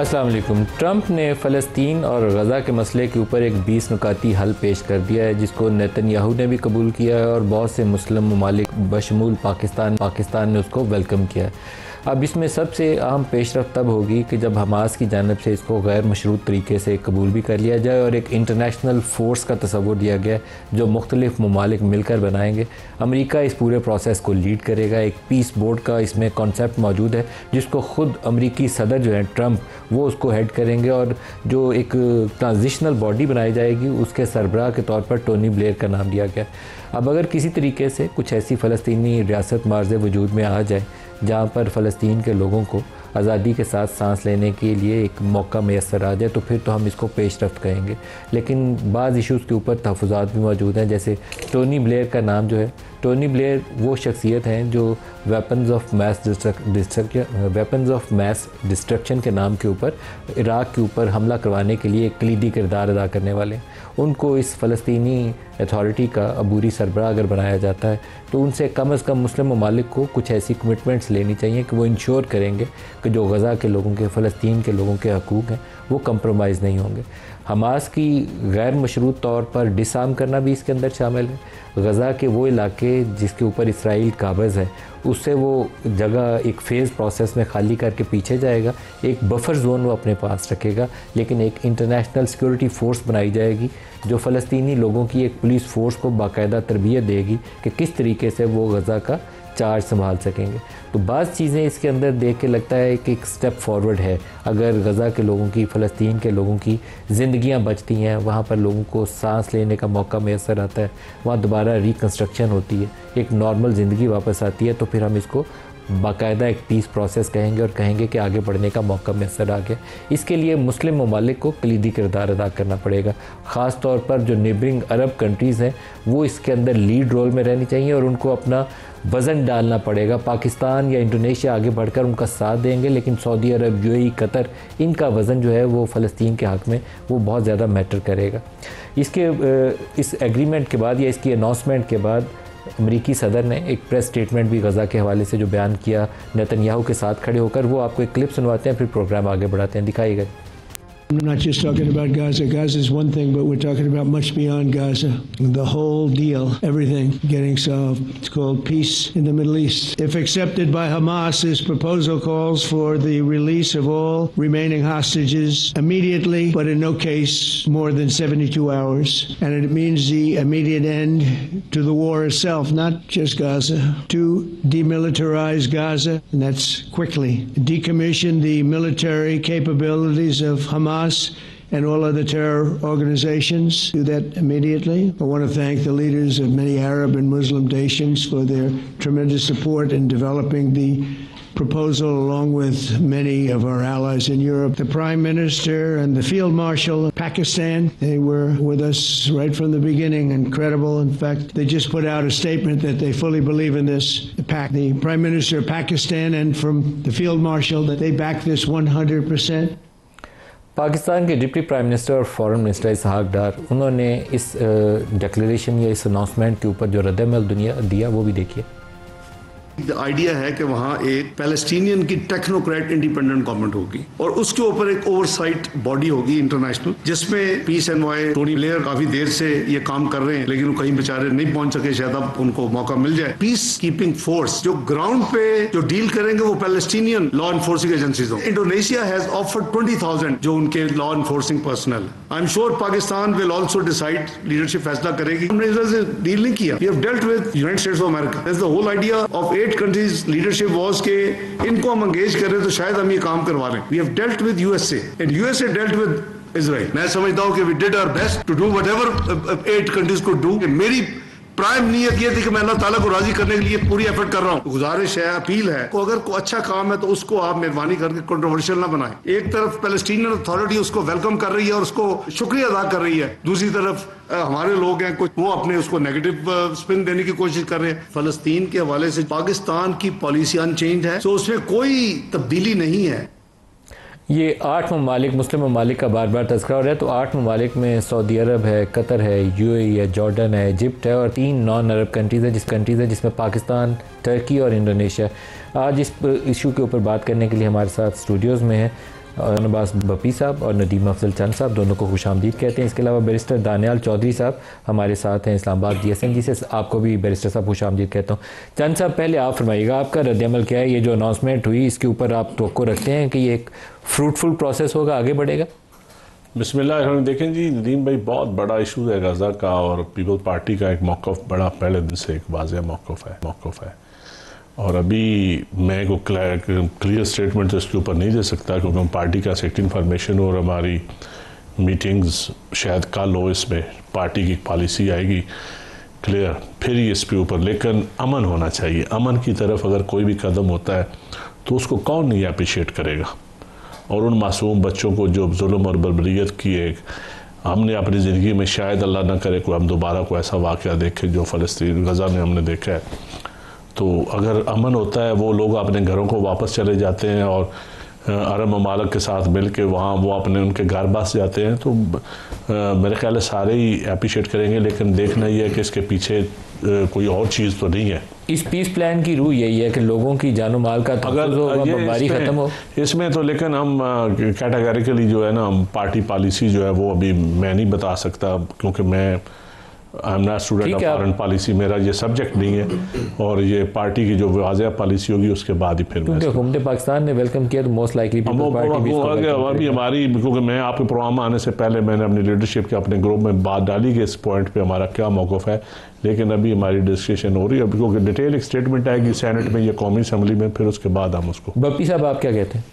अस्सलाम वालेकुम। ट्रंप ने फ़लस्तीन और गज़ा के मसले के ऊपर एक 20 नुकाती हल पेश कर दिया है, जिसको नेतन्याहू ने भी कबूल किया है और बहुत से मुस्लिम ममालिक बशमूल पाकिस्तान ने उसको वेलकम किया है। अब इसमें सबसे अहम पेशरफ्त तब होगी कि जब हमास की जानिब से इसको गैर मशरूत तरीके से कबूल भी कर लिया जाए और एक इंटरनेशनल फ़ोर्स का तस्वुर दिया गया जो मुख्तलिफ़ ममालिक मिलकर बनाएंगे। अमेरिका इस पूरे प्रोसेस को लीड करेगा। एक पीस बोर्ड का इसमें कॉन्सेप्ट मौजूद है जिसको ख़ुद अमेरिकी सदर जो है ट्रंप, वो उसको हेड करेंगे और जो एक ट्रांजिशनल बॉडी बनाई जाएगी उसके सरबराह के तौर पर टोनी ब्लेयर का नाम दिया गया। अब अगर किसी तरीके से कुछ ऐसी फ़लस्तीनी रियासत मार्ज़ वजूद में आ जाए जहाँ पर फ़लस्तीन के लोगों को आज़ादी के साथ सांस लेने के लिए एक मौका मैसर आ जाए तो फिर तो हम इसको पेशरफ्त कहेंगे। लेकिन बाज़ इशूज़ के ऊपर तहफ़्फ़ुज़ात भी मौजूद हैं, जैसे टोनी ब्लेयर का नाम जो है, टोनी ब्लेयर वो शख्सियत हैं जो वेपन्स ऑफ मैस डिस्ट्रक्शन के नाम के ऊपर इराक़ के ऊपर हमला करवाने के लिए एक कलीदी किरदार अदा करने वाले हैं। उनको इस फ़लस्तीनी अथॉरिटी का अबूरी सरबराह अगर बनाया जाता है तो उनसे कम से कम मुस्लिम ममालिक को कुछ ऐसी कमिटमेंट्स लेनी चाहिए कि वो इंश्योर करेंगे कि जो गज़ा के लोगों के, फ़लस्तीन के लोगों के हकूक़ हैं वो कंप्रोमाइज़ नहीं होंगे। हमास की गैर मशरूत तौर पर डिसआर्म करना भी इसके अंदर शामिल है। गज़ा के वो इलाके जिसके ऊपर इसराइल काबिज़ है उससे वो जगह एक फ़ेज़ प्रोसेस में खाली करके पीछे जाएगा, एक बफर जोन वो अपने पास रखेगा, लेकिन एक इंटरनेशनल सिक्योरिटी फ़ोर्स बनाई जाएगी जो फ़लस्तीनी लोगों की एक पुलिस फ़ोर्स को बाकायदा तरबियत देगी कि किस तरीके से वो गज़ा का चार्ज संभाल सकेंगे। तो बाज़ चीज़ें इसके अंदर देख के लगता है कि एक स्टेप फॉरवर्ड है। अगर गज़ा के लोगों की, फ़लस्तीन के लोगों की ज़िंदगियां बचती हैं, वहाँ पर लोगों को सांस लेने का मौका मैसर आता है, वहाँ दोबारा रिकन्स्ट्रक्शन होती है, एक नॉर्मल ज़िंदगी वापस आती है, तो फिर हम इसको बाकायदा एक पीस प्रोसेस कहेंगे और कहेंगे कि आगे बढ़ने का मौका मैसर आ गया। इसके लिए मुस्लिम ममालिक को कलीदी किरदार अदा करना पड़ेगा। ख़ास तौर पर जो नेबरिंग अरब कंट्रीज़ हैं वो इसके अंदर लीड रोल में रहनी चाहिए और उनको अपना वज़न डालना पड़ेगा। पाकिस्तान या इंडोनेशिया आगे बढ़कर उनका साथ देंगे, लेकिन सऊदी अरब, यूएई, कतर, इनका वज़न जो है वो फ़लस्तीन के हक़ में वो बहुत ज़्यादा मैटर करेगा। इस एग्रीमेंट के बाद या इसकी अनाउंसमेंट के बाद अमेरिकी सदर ने एक प्रेस स्टेटमेंट भी गज़ा के हवाले से जो बयान किया नेतन्याहू के साथ खड़े होकर, वो आपको एक क्लिप सुनवाते हैं, फिर प्रोग्राम आगे बढ़ाते हैं। दिखाइएगा। I'm not just talking about Gaza. Gaza is one thing, but we're talking about much beyond Gaza. The whole deal, everything getting solved. It's called peace in the Middle East. If accepted by Hamas, this proposal calls for the release of all remaining hostages immediately, but in no case more than 72 hours. And it means the immediate end to the war itself, not just Gaza. To demilitarize Gaza, and that's quickly. Decommission the military capabilities of Hamas and all other terror organizations. Do that immediately. I want to thank the leaders of many Arab and Muslim nations for their tremendous support in developing the proposal, along with many of our allies in Europe. The Prime Minister and the Field Marshal of Pakistan, they were with us right from the beginning. Incredible. In fact, they just put out a statement that they fully believe in this pact. The Prime Minister of Pakistan and from the Field Marshal that they back this 100%. Pakistan के deputy prime minister और foreign minister इसहाक डार, उन्होंने इस declaration या इस announcement के ऊपर जो रद्द-ए-अमल दिया वो भी देखिए। आइडिया है कि वहाँ एक पैलेस्टीनियन की टेक्नोक्रेट इंडिपेंडेंट गवर्नमेंट होगी और उसके ऊपर एक ओवरसाइट बॉडी होगी इंटरनेशनल, जिसमें पीस एनवॉय टोनी ब्लेयर काफी देर से ये काम कर रहे हैं, लेकिन वो कहीं बेचारे नहीं पहुंच सके, शायद अब उनको मौका मिल जाए। पीस कीपिंग फोर्स जो ग्राउंड पे जो डील करेंगे वो पैलेस्टीनियन लॉ एनफोर्सिंग एजेंसीज होंगे। इंडोनेशिया हैज ऑफर्ड 20,000 जो उनके law enforcing personnel. I am sure Pakistan will also decide, leadership फैसला करेगी। हमने इजराइल से डील नहीं किया, we have dealt with United States of America. That's the whole idea of 8 countries leadership was के इनको हम एंगेज कर रहे हैं तो शायद हम ये काम करवा रहे हैं। We have dealt with USA and USA dealt with Israel. मैं समझता हूं कि we did our best to do whatever 8 countries could do. मेरी प्राइम नीयत ये थी कि मैं अल्लाह ताला को राजी करने के लिए पूरी एफर्ट कर रहा हूँ। गुजारिश है, अपील है, को अगर कोई अच्छा काम है तो उसको आप मेहरबानी करके कंट्रोवर्शियल ना बनाएं। एक तरफ पैलेस्टीनियन अथॉरिटी उसको वेलकम कर रही है और उसको शुक्रिया अदा कर रही है, दूसरी तरफ हमारे लोग हैं कुछ वो अपने उसको नेगेटिव स्पिन देने की कोशिश कर रहे हैं। फलस्तीन के हवाले से पाकिस्तान की पॉलिसी अनचेंज है, तो उसमें कोई तब्दीली नहीं है। ये 8 ममालिक, मुस्लिम ममालिक का बार बार तज़किरा हो रहा है, तो 8 ममालिक में सऊदी अरब है, कतर है, यूएई है, जॉर्डन है, इजिप्ट है और 3 नॉन अरब कंट्रीज़ है जिसमें पाकिस्तान, टर्की और इंडोनेशिया। आज इस इशू के ऊपर बात करने के लिए हमारे साथ स्टूडियोज़ में है अब्बास बपी साहब और नदीम अफजल चंद साहब, दोनों को खुशामदीद कहते हैं। इसके अलावा बैरिस्टर दानियाल चौधरी साहब हमारे साथ हैं इस्लामाबाद DSMG से, आपको भी बैरिस्टर साहब खुशामदीद कहता हूँ। चंद साहब, पहले आप फरमाइएगा, आपका रद्द-ए-अमल क्या है? ये जो अनाउंसमेंट हुई, इसके ऊपर आप तवक्को रखते हैं कि ये एक फ्रूटफुल प्रोसेस होगा, आगे बढ़ेगा? बिस्मिल्लाह। देखें जी, नदीम भाई, बहुत बड़ा इशू है गज़ा का, और पीपल्स पार्टी का एक मौक़िफ़ बड़ा पहले दिन से एक वाज़ेह मौक़िफ़ है। और अभी मैं को क्लियर स्टेटमेंट तो इसके ऊपर नहीं दे सकता, क्योंकि हम पार्टी का सेक्ट इन्फॉर्मेशन और हमारी मीटिंग्स शायद कल हो, इसमें पार्टी की पॉलिसी आएगी क्लियर, फिर ही इसके ऊपर। लेकिन अमन होना चाहिए। अमन की तरफ अगर कोई भी कदम होता है तो उसको कौन नहीं अप्रिशिएट करेगा। और उन मासूम बच्चों को जो जुल्म और बर्बरियत की है, हमने अपनी ज़िंदगी में शायद अल्लाह ना करे कोई हम दोबारा को ऐसा वाक़या देखें जो फ़लस्तीन गज़ा में हमने देखा है। तो अगर अमन होता है, वो लोग अपने घरों को वापस चले जाते हैं और अरब ममालिक के साथ मिल के वहाँ वो अपने उनके घर बस जाते हैं, तो मेरे ख्याल है सारे ही अप्रिशिएट करेंगे। लेकिन देखना ये है कि इसके पीछे कोई और चीज़ तो नहीं है। इस पीस प्लान की रूह यही है कि लोगों की जानो माल का अगर बमबारी खत्म हो इसमें तो। लेकिन हम कैटेगरिकली जो है ना, पार्टी पॉलिसी जो है वो अभी मैं नहीं बता सकता, क्योंकि मैं आई am not student of foreign policy, मेरा ये सब्जेक्ट नहीं है। और ये पार्टी की जो वाज़ेह पॉलिसी होगी उसके बाद ही फिर क्योंकि हुकूमत पाकिस्तान ने वेलकम किया, तो मोस्ट लाइकली अभी हमारी, क्योंकि मैं आपके प्रोग्राम आने से पहले मैंने अपनी लीडरशिप के अपने ग्रुप में बात डाली कि इस पॉइंट पे हमारा क्या मौक़िफ़ है। लेकिन अभी हमारी डिस्कशन हो रही है, क्योंकि डिटेल एक स्टेटमेंट आएगी सेनेट में या कौमी असम्बली में, फिर उसके बाद हम उसको। बप्पी साहब, आप क्या कहते हैं?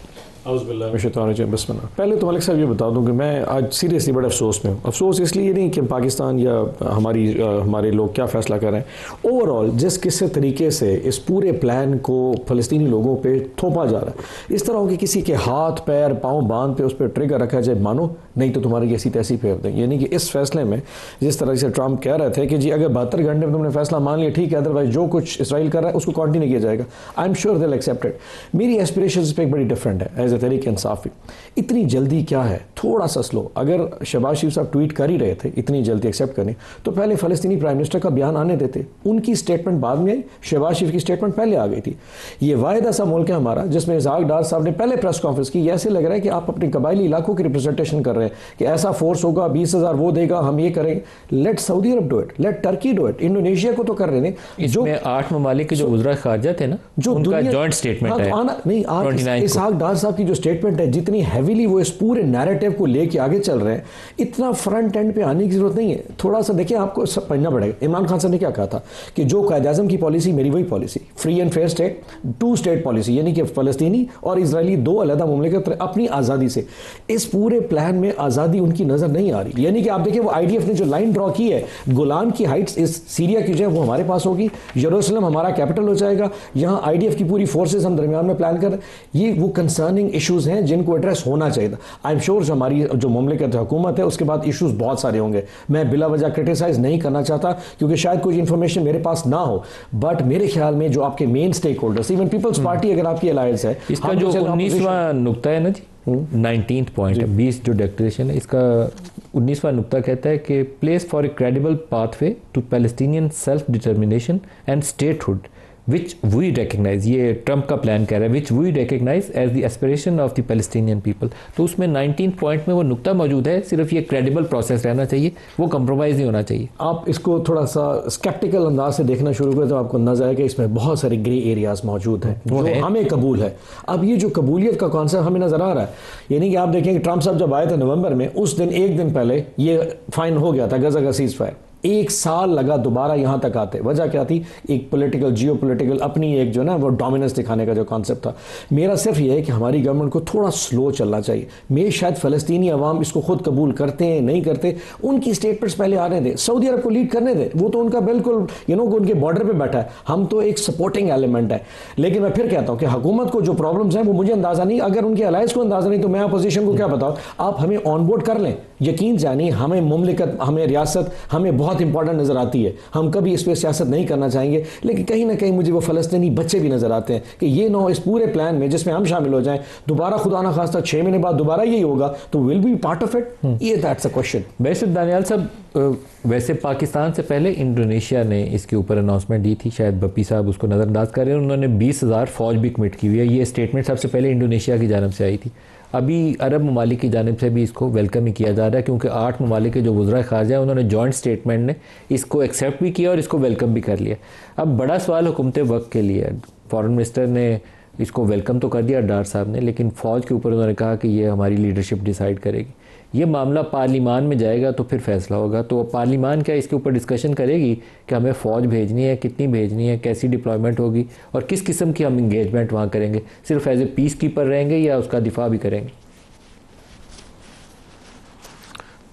पहले तो मलिक साहब ये बता दूं कि मैं आज सीरियसली बड़े अफसोस में हूँ। अफसोस इसलिए नहीं कि पाकिस्तान या हमारे लोग क्या फ़ैसला कर रहे हैं, ओवरऑल जिस किसी तरीके से इस पूरे प्लान को फ़लस्तीनी लोगों पे थोपा जा रहा है, इस तरह के किसी के हाथ पैर पाँव बांध पे उस पर ट्रिगर रखा जाए, मानो नहीं तो तुम्हारी ऐसी तैसी फेर दें। यानी कि इस फैसले में जिस तरह से ट्रंप कह रहे थे कि जी अगर 72 घंटे में तुमने फैसला मान लिया ठीक है, अदरवाइज जो कुछ इसराइल कर रहा है उसको कंटिन्यू किया जाएगा। I am sure they will accept it. मेरी एस्पिरेशंस पे एक बड़ी डिफरेंट है एज ए तहरीक इंसाफी। इतनी जल्दी क्या है, थोड़ा सा स्लो। अगर शहबाज शरीफ साहब ट्वीट कर ही रहे थे इतनी जल्दी एक्सेप्ट करने, तो पहले फ़लस्तीनी प्राइम मिनिस्टर का बयान आने देते। उनकी स्टेटमेंट बाद में आई, शहबाज शरीफ की स्टेटमेंट पहले आ गई थी। ये वाहिद ऐसा मुल्क है हमारा जिसमें इज़हाक डार साहब ने पहले प्रेस कॉन्फ्रेंस की, ऐसे लग रहा है कि आप अपने कबायली इलाकों की रिप्रेजेंटेशन कर रहे हैं कि ऐसा फोर्स होगा, 20,000 वो देगा, हम ये करेंगे। Let Saudi Arabia do it, let Turkey do it, Indonesia को तो कर रहे हैं। जो 8 ममालिक के जो वज़ीर ख़ारजा थे ना, जो उनका जॉइंट स्टेटमेंट है। नहीं, आज इसहाक डार साहब की जो स्टेटमेंट है, जितनी हैवीली वो इस पूरे नैरेटिव को लेके आगे चल रहे हैं, इतना फ्रंट एंड पे आने की जरूरत नहीं है। थोड़ा सा देखिए, आपको सब पढ़ना पड़ेगा। इमरान खान साहब ने क्या कहा था कि जो कायद-ए-आज़म की पॉलिसी मेरी वही policy, free and fair state, 2 state policy, यानी कि फ़लस्तीनी और इजरायली 2 अलग मुमलिकत अपनी आज़ादी से। इस पूरे प्लान में आज़ादी उनकी नज़र नहीं आ रही। यानी कि आप देखिए, वो IDF ने जो लाइन ड्रॉ की है, गोलान की हाइट्स इस सीरिया की जो है वो हमारे पास होगी, यरूशलेम हमारा कैपिटल हो जाएगा, यहाँ IDF की पूरी फोर्सेस हम दरमियान में प्लान कर। ये वो कंसर्निंग इशूज़ हैं जिनको एड्रेस होना चाहिए था। आई एम श्योर जो हमारी जो मुमलिकत हुकूमत है उसके बाद इशूज़ बहुत सारे होंगे। मैं बिला वजह क्रिटिसाइज नहीं करना चाहता, क्योंकि शायद कोई इन्फॉर्मेशन मेरे पास ना हो, बट मेरे ख्याल में जो आपके main stake holders, even Peoples Party अगर आपकी अलायंस है, इसका जो 19वां नुक्ता है ना जी, 19th पॉइंट, 20 जो डिक्लेरेशन है, इसका 19वां नुक्ता कहता है कि place for a credible pathway to Palestinian self determination and statehood which we recognise. ये ट्रंप का प्लान कह रहा है, which we recognise as the aspiration of the Palestinian people. तो उसमें 19th पॉइंट में वो नुक्ता मौजूद है, सिर्फ ये क्रेडिबल प्रोसेस रहना चाहिए, वो कंप्रोमाइज़ नहीं होना चाहिए। आप इसको थोड़ा सा स्केप्टिकल अंदाज से देखना शुरू करें तो आपको नजर आएगा इसमें बहुत सारे ग्रे एरियाज मौजूद हैं जो हमें कबूल है। अब ये जो कबूलियत का कॉन्सेप्ट हमें नजर आ रहा है, यानी कि आप देखें कि ट्रंप साहब जब आए थे नवंबर में, उस दिन एक दिन पहले ये फाइन हो गया था गजा का सीज फायर। 1 साल लगा दोबारा यहां तक आते। वजह क्या थी? एक पॉलिटिकल, जियो पॉलिटिकल, अपनी एक जो ना वो डोमिनेंस दिखाने का जो कॉन्सेप्ट था। मेरा सिर्फ ये है कि हमारी गवर्नमेंट को थोड़ा स्लो चलना चाहिए। मैं शायद फ़लस्तीनी अवाम इसको खुद कबूल करते हैं नहीं करते, उनकी स्टेटमेंट्स पहले आने दें, सऊदी अरब को लीड करने दें, वो तो उनका बिल्कुल उनके बॉर्डर पर बैठा है, हम तो एक सपोर्टिंग एलिमेंट है। लेकिन मैं फिर कहता हूँ कि हुकूमत को जो प्रॉब्लम्स हैं वो मुझे अंदाजा नहीं, अगर उनके अलायंस को अंदाजा नहीं तो मैं अपोजिशन को क्या बताऊँ, आप हमें ऑन बोर्ड कर लें। यकीन जानिए, हमें मुमलिकत, हमें रियासत हमें बहुत इंपॉर्टेंट नजर आती है, हम कभी इस पर सियासत नहीं करना चाहेंगे, लेकिन कहीं ना कहीं मुझे वो फ़लस्तीनी बच्चे भी नजर आते हैं कि ये ना इस पूरे प्लान में जिसमें हम शामिल हो जाएं, दोबारा खुदा ना खास्ता 6 महीने बाद दोबारा यही होगा, तो will be part of it. ये that's a question. Barrister Daniyal साहब, वैसे पाकिस्तान से पहले इंडोनेशिया ने इसके ऊपर अनाउंसमेंट दी थी, शायद बप्पी साहब उसको नज़रअंदाज कर रहे हैं। उन्होंने 20,000 फ़ौज भी कमिट की हुई है। ये स्टेटमेंट सबसे पहले इंडोनेशिया की जानब से आई थी। अभी अरब ममालिक की जानब से भी इसको वेलकम ही किया जा रहा है, क्योंकि 8 ममालिक के जो वज़रा ख़ारजा हैं उन्होंने जॉइंट स्टेटमेंट ने इसको एक्सेप्ट भी किया और इसको वेलकम भी कर लिया। अब बड़ा सवाल हुकूमत वक्त के लिए, फॉरेन मिनिस्टर ने इसको वेलकम तो कर दिया डार साहब ने, लेकिन फ़ौज के ऊपर उन्होंने कहा कि ये हमारी लीडरशिप डिसाइड करेगी। ये मामला पार्लिमान में जाएगा तो फिर फैसला होगा। तो पार्लिमान क्या इसके ऊपर डिस्कशन करेगी कि हमें फ़ौज भेजनी है, कितनी भेजनी है, कैसी डिप्लॉयमेंट होगी और किस किस्म की हम इंगेजमेंट वहाँ करेंगे, सिर्फ एज ए पीस कीपर रहेंगे या उसका दिफा भी करेंगे।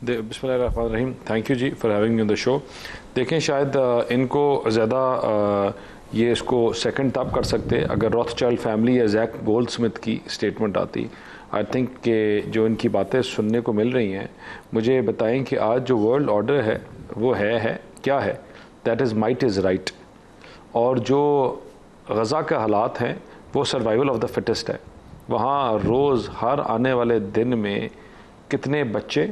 बिस्मिल्लाहिर्रहमानिर्रहीम, thank you ji for having me on the show. देखें, शायद इनको ज़्यादा ये इसको सेकंड तब कर सकते अगर रॉथस्चाइल्ड फैमिली या जैक गोल्डस्मिथ की स्टेटमेंट आती। आई थिंक कि जो इनकी बातें सुनने को मिल रही हैं, मुझे बताएं कि आज जो वर्ल्ड ऑर्डर है वो है क्या है? That is might is right. और जो गज़ा के हालात हैं वो सर्वाइवल ऑफ द फिटेस्ट है। वहाँ रोज़ हर आने वाले दिन में कितने बच्चे,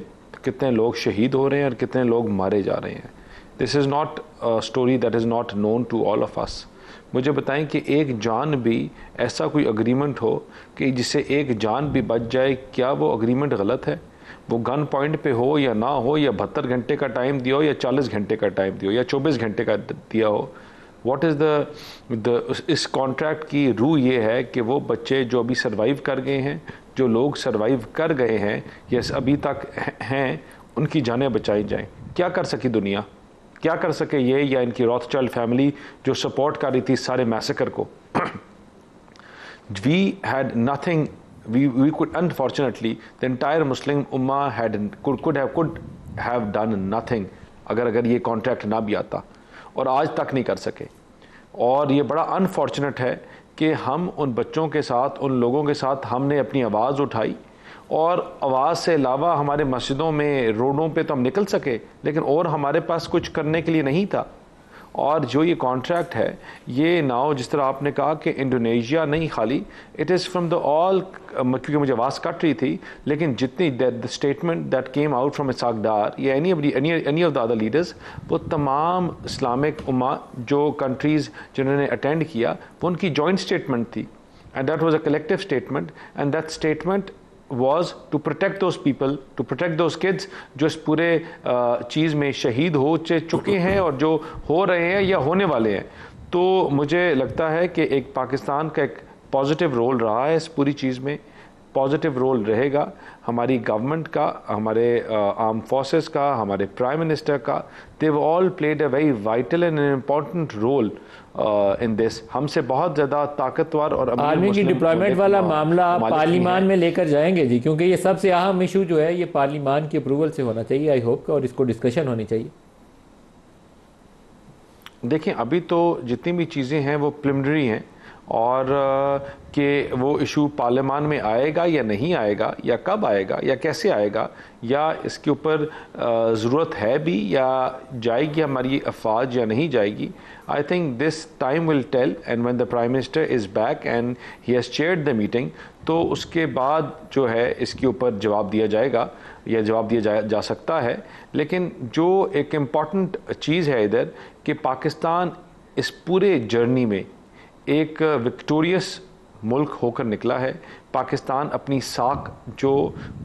कितने लोग शहीद हो रहे हैं और कितने लोग मारे जा रहे हैं। This is not a story that is not known to all of us. मुझे बताएं कि एक जान भी, ऐसा कोई अग्रीमेंट हो कि जिससे एक जान भी बच जाए, क्या वो अग्रीमेंट गलत है? वो गन पॉइंट पे हो या ना हो, या 72 घंटे का टाइम दिया हो या 40 घंटे का टाइम दिया हो या 24 घंटे का दिया हो, व्हाट इज़ द इस कॉन्ट्रैक्ट की रूह ये है कि वो बच्चे जो अभी सर्वाइव कर गए हैं, जो लोग सर्वाइव कर गए हैं या अभी तक हैं, उनकी जानें बचाई जाएं। क्या कर सकी दुनिया, क्या कर सके ये या इनकी रॉथस्चाइल्ड फैमिली जो सपोर्ट कर रही थी सारे मैसेकर को? We had nothing, we could unfortunately the entire Muslim उम्मा कुड हैव डन नथिंग अगर ये कॉन्ट्रैक्ट ना भी आता, और आज तक नहीं कर सके। और ये बड़ा अनफॉर्चुनेट है कि हम उन बच्चों के साथ, उन लोगों के साथ हमने अपनी आवाज़ उठाई, और आवाज़ से अलावा हमारे मस्जिदों में, रोडों पे तो हम निकल सके, लेकिन और हमारे पास कुछ करने के लिए नहीं था। और जो ये कॉन्ट्रैक्ट है, ये नाउ जिस तरह आपने कहा कि इंडोनेशिया नहीं खाली, it is from the all, क्योंकि मुझे आवाज़ कट रही थी, लेकिन जितनी the statement that came out from Ishaq Dar या any of the other leaders, वो तमाम इस्लामिक उम्मा जो कंट्रीज़ जिन्होंने अटेंड किया, वो उनकी जॉइंट स्टेटमेंट थी, and that was a collective statement, and that statement was to protect those people, to protect those kids जो इस पूरे चीज़ में शहीद हो चुके हैं और जो हो रहे हैं या होने वाले हैं। तो मुझे लगता है कि एक पाकिस्तान का एक पॉजिटिव रोल रहा है इस पूरी चीज़ में, पॉजिटिव रोल रहेगा हमारी गवर्नमेंट का, हमारे आर्म फोर्सेस का, हमारे प्राइम मिनिस्टर का। They all played a very vital and important role in this. हमसे बहुत ज़्यादा ताकतवर और आर्मी की डिप्लॉयमेंट वाला मामला आप पार्लिमान में लेकर जाएंगे जी, क्योंकि ये सबसे अहम इशू जो है ये पार्लिमान की अप्रूवल से होना चाहिए, आई होप, और इसको डिस्कशन होनी चाहिए। देखें, अभी तो जितनी भी चीज़ें हैं वो प्रिलिमिनरी हैं, और कि वो इशू पार्लियामान में आएगा या नहीं आएगा, या कब आएगा या कैसे आएगा, या इसके ऊपर ज़रूरत है भी या जाएगी हमारी अफवाज या नहीं जाएगी, I think this time will tell. And when the prime minister is back and he has chaired the meeting, तो उसके बाद जो है इसके ऊपर जवाब दिया जाएगा या जवाब दिया जा सकता है। लेकिन जो एक इम्पॉर्टेंट चीज़ है इधर कि पाकिस्तान इस पूरे जर्नी में एक विक्टोरियस मुल्क होकर निकला है। पाकिस्तान अपनी साख जो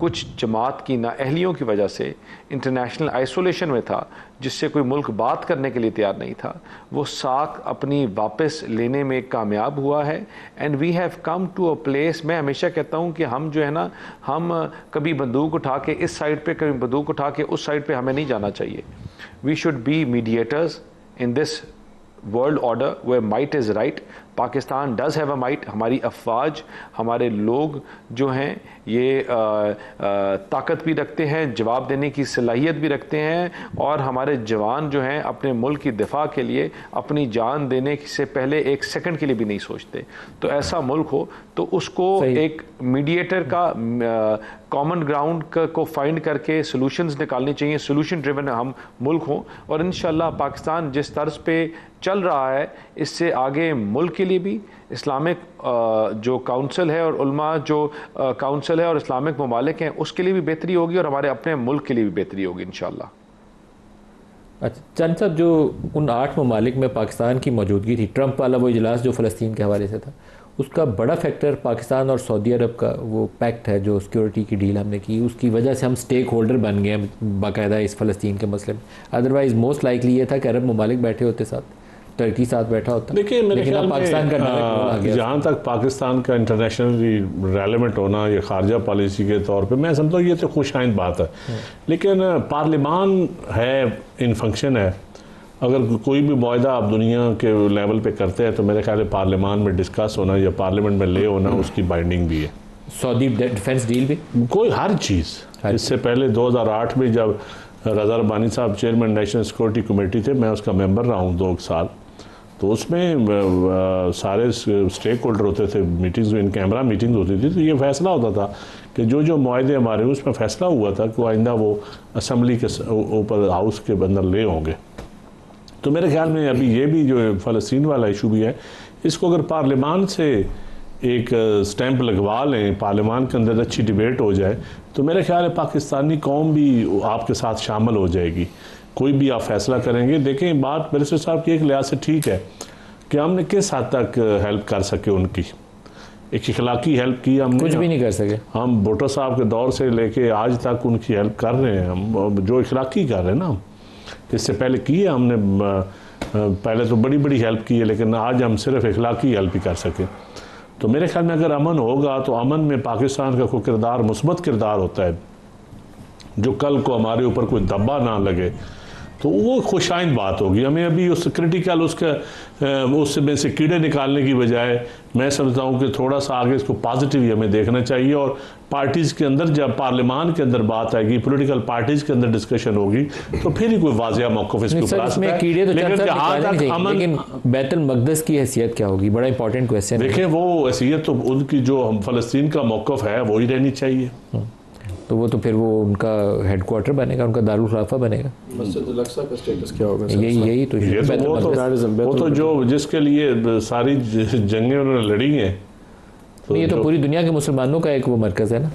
कुछ जमात की नाअहलियों की वजह से इंटरनेशनल आइसोलेशन में था, जिससे कोई मुल्क बात करने के लिए तैयार नहीं था, वो साख अपनी वापस लेने में कामयाब हुआ है। And we have come to a place, मैं हमेशा कहता हूँ कि हम जो है ना, हम कभी बंदूक उठा के इस साइड पे, कभी बंदूक उठा के उस साइड पे हमें नहीं जाना चाहिए। We should be mediators in this world order where might is right। Pakistan does have a might, हमारी अफवाज, हमारे लोग जो हैं ये ताकत भी रखते हैं, जवाब देने की सलाहियत भी रखते हैं, और हमारे जवान जो हैं अपने मुल्क की दिफा के लिए अपनी जान देने से पहले एक सेकंड के लिए भी नहीं सोचते। तो ऐसा मुल्क हो तो उसको एक मीडिएटर का कॉमन ग्राउंड को फाइंड करके सॉल्यूशंस निकालने चाहिए, सॉल्यूशन ड्रिवन हम मुल्क हों। और इंशाल्लाह पाकिस्तान जिस तर्ज पे चल रहा है, इससे आगे मुल्क के लिए भी, इस्लामिक जो काउंसिल है और उलमा जो काउंसिल है और इस्लामिक ममालिक हैं, उसके लिए भी बेहतरी होगी, और हमारे अपने मुल्क के लिए भी बेहतरी होगी इंशाल्लाह। अच्छा चंद साहब, जो उन 8 ममालिक में पाकिस्तान की मौजूदगी थी, ट्रंप वाला वो इजलास जो फ़लस्तीन के हवाले से था, उसका बड़ा फैक्टर पाकिस्तान और सऊदी अरब का वो पैक्ट है जो सिक्योरिटी की डील हमने की, उसकी वजह से हम स्टेक होल्डर बन गए हैं बाकायदा इस फ़लस्तीन के मसले में। अदरवाइज़ मोस्ट लाइकली ये था कि अरब ममालिक बैठे होते साथ, टर्की साथ बैठा होता। देखिए मेरे ख्याल में पाकिस्तान का जहाँ तक पाकिस्तान का इंटरनेशनली रेलेवेंट होना या खारजा पॉलिसी के तौर पे, मैं समझता हूँ ये तो खुशाइंद बात है, लेकिन पार्लियामान है, इन फंक्शन है। अगर कोई भी मुआहदा आप दुनिया के लेवल पे करते हैं तो मेरे ख्याल है पार्लियामान में डिस्कस होना या पार्लियामेंट में ले होना उसकी बाइंडिंग भी है। सऊदी डिफेंस डील भी कोई हर चीज़। इससे पहले 2008 में जब रज़ा रब्बानी साहब चेयरमैन नेशनल सिक्योरिटी कमेटी थे, मैं उसका मेंबर रहा हूँ 2 साल, तो उसमें सारे स्टेक होल्डर होते थे, मीटिंग्स इन कैमरा मीटिंग्स होती थी, तो ये फैसला होता था कि जो मुआहदे हमारे उसमें फैसला हुआ था कि आइंदा वो असम्बली के ऊपर हाउस के अंदर ले होंगे। तो मेरे ख्याल में अभी ये भी जो फ़लस्तीन वाला इशू भी है, इसको अगर पार्लियामान से एक स्टैंप लगवा लें, पार्लियामान के अंदर अच्छी डिबेट हो जाए, तो मेरे ख्याल है पाकिस्तानी कौम भी आपके साथ शामिल हो जाएगी। कोई भी आप फैसला करेंगे, देखें बात बैरिस्टर साहब की एक लिहाज से ठीक है कि हमने किस हद तक हेल्प कर सके उनकी, एक इखलाकी हेल्प की हमने, कुछ भी नहीं कर सके। हम भुट्टो साहब के दौर से लेके आज तक उनकी हेल्प कर रहे हैं, हम जो इखलाकी कर रहे हैं ना, इससे पहले की है हमने, पहले तो बड़ी बड़ी हेल्प की है, लेकिन आज हम सिर्फ इखलाकी हेल्प ही कर सकें। तो मेरे ख्याल में अगर अमन होगा तो अमन में पाकिस्तान का कोई किरदार, मुस्बत किरदार होता है, जो कल को हमारे ऊपर कोई दब्बा ना लगे, तो वो खुशाइंद बात होगी। हमें अभी उस क्रिटिकल उसमें से कीड़े निकालने की बजाय मैं समझता हूँ कि थोड़ा सा आगे इसको पॉजिटिव ही हमें देखना चाहिए, और पार्टीज़ के अंदर जब पार्लियामान के अंदर बात आएगी, पॉलिटिकल पार्टीज़ के अंदर डिस्कशन होगी, तो फिर ही कोई वाज़िया मौक़िफ़ इसके ऊपर आ सकता है। कीड़े तो लेकिन बैतुल मक़दस की हैसियत क्या होगी, बड़ा इंपॉर्टेंट क्वेश्चन। देखें वो हैसियत तो उनकी जो हम फ़लस्तीन का मौक़िफ़ है वही रहनी चाहिए, तो वो तो फिर वो उनका हेडक्वार्टर बनेगा, उनका दारुल खिलाफा बनेगा। मस्जिद अल-अक़सा का स्टेटस क्या होगा? यही तो वो तो जो जिसके लिए सारी जंगें उन्होंने लड़ी हैं, तो ये तो पूरी दुनिया के मुसलमानों का एक वो मरकज़ है ना,